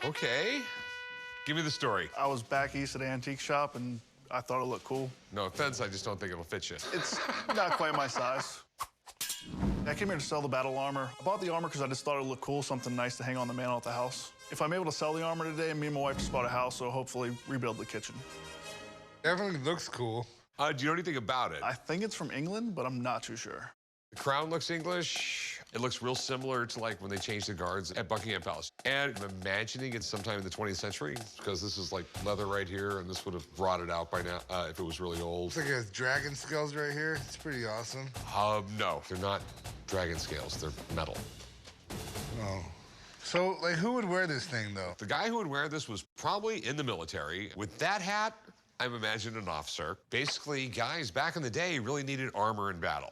Okay. Give me the story. I was back east at an antique shop, and I thought it looked cool. No offense, I just don't think it'll fit you. It's not quite my size. I came here to sell the battle armor. I bought the armor because I just thought it looked cool, something nice to hang on the mantle at the house. If I'm able to sell the armor today, me and my wife just bought a house, so hopefully rebuild the kitchen. Definitely looks cool. Do you know anything about it? I think it's from England, but I'm not too sure. The crown looks English. It looks real similar to like when they changed the guards at Buckingham Palace. And I'm imagining it's sometime in the 20th century because this is like leather right here, and this would have rotted out by now if it was really old. Looks like it has dragon scales right here. It's pretty awesome. No, they're not dragon scales. They're metal. Oh. So, like, who would wear this thing, though? The guy who would wear this was probably in the military. With that hat, I'm imagining an officer. Basically, guys back in the day really needed armor in battle.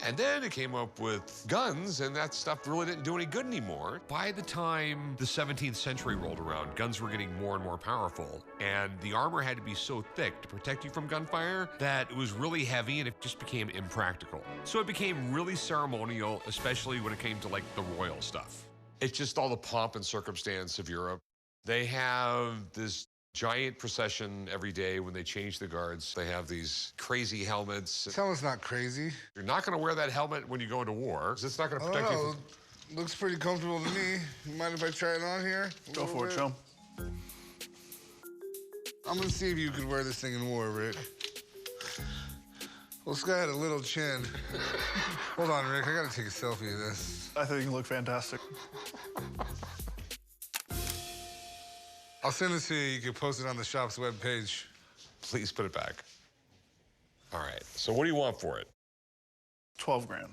And then it came up with guns, and that stuff really didn't do any good anymore. By the time the 17th century rolled around, guns were getting more and more powerful, and the armor had to be so thick to protect you from gunfire that it was really heavy, and it just became impractical. So it became really ceremonial, especially when it came to, like, the royal stuff. It's just all the pomp and circumstance of Europe. They have this giant procession every day when they change the guards. They have these crazy helmets. This helmet's not crazy. You're not going to wear that helmet when you go into war, because it's not going to protect you from... Looks pretty comfortable to me. You mind if I try it on here? Go for it, Chum. I'm gonna see if you could wear this thing in war, Rick. Well, this guy had a little chin. Hold on, Rick. I gotta take a selfie of this. I think you look fantastic. I'll send this to you. You can post it on the shop's webpage. Please put it back. All right, so what do you want for it? 12 grand.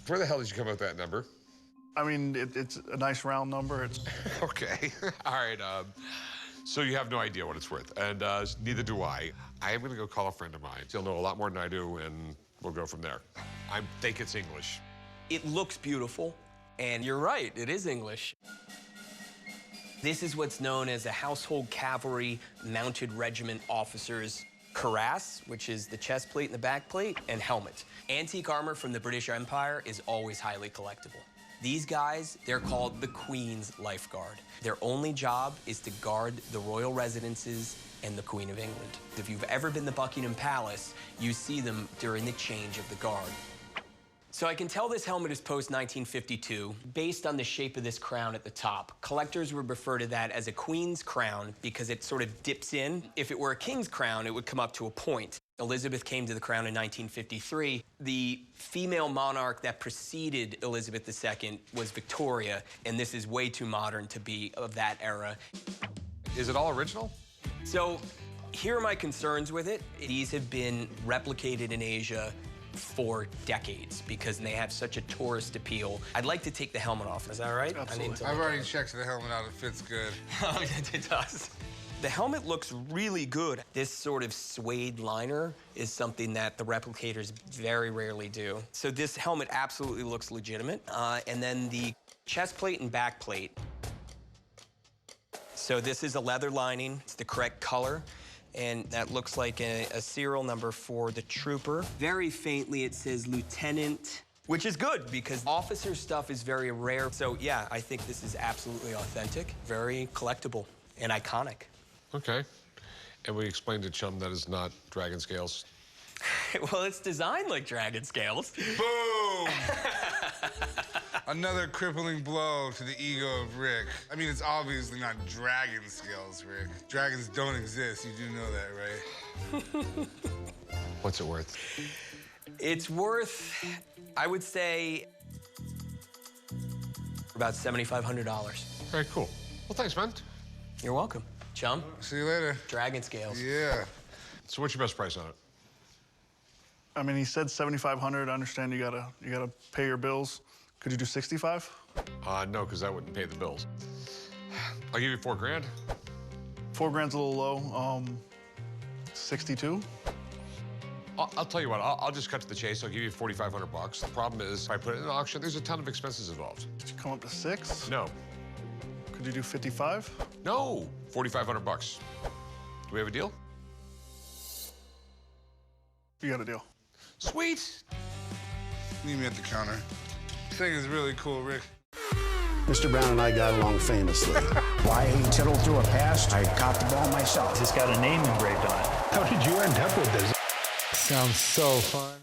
Where the hell did you come up with that number? I mean, it's a nice round number. It's Okay, all right. So you have no idea what it's worth, and neither do I. I am gonna go call a friend of mine. He'll know a lot more than I do, and we'll go from there. I think it's English. It looks beautiful, and you're right, it is English. This is what's known as a Household Cavalry Mounted Regiment officer's cuirass, which is the chest plate and the back plate, and helmet. Antique armor from the British Empire is always highly collectible. These guys, they're called the Queen's Lifeguard. Their only job is to guard the royal residences and the Queen of England. If you've ever been to Buckingham Palace, you see them during the change of the guard. So I can tell this helmet is post-1952 based on the shape of this crown at the top. Collectors would refer to that as a queen's crown because it sort of dips in. If it were a king's crown, it would come up to a point. Elizabeth came to the crown in 1953. The female monarch that preceded Elizabeth II was Victoria, and this is way too modern to be of that era. Is it all original? So here are my concerns with it. These have been replicated in Asia for decades because they have such a tourist appeal. I'd like to take the helmet off. Is that right? Absolutely. I've already checked the helmet out. It fits good. It does. The helmet looks really good. This sort of suede liner is something that the replicators very rarely do. So this helmet absolutely looks legitimate. And then the chest plate and back plate. So this is a leather lining. It's the correct color. And that looks like a serial number for the trooper. Very faintly, it says Lieutenant, which is good because officer stuff is very rare. So yeah, I think this is absolutely authentic, very collectible and iconic. Okay. And we explained to Chum that is not dragon scales. Well, it's designed like dragon scales. Boom! Another crippling blow to the ego of Rick. I mean, it's obviously not dragon scales, Rick. Dragons don't exist. You do know that, right? What's it worth? It's worth, I would say, about $7,500. Very cool. Well, thanks, man. You're welcome. Chum? See you later. Dragon scales. Yeah. So what's your best price on it? I mean, he said 7,500. I understand you gotta pay your bills. Could you do 65? No, because that wouldn't pay the bills. I'll give you $4 grand. 4 grand's a little low. 62? I'll tell you what, I'll just cut to the chase. I'll give you 4,500 bucks. The problem is, if I put it in an auction, there's a ton of expenses involved. Did you come up to 6? No. Could you do 55? No, 4,500 bucks. Do we have a deal? You got a deal. Sweet. Meet me at the counter. This thing is really cool, Rick. Mr. Brown and I got along famously. Why he tittled through a pass, I caught the ball myself. It's got a name engraved on it. How did you end up with this? Sounds so fun.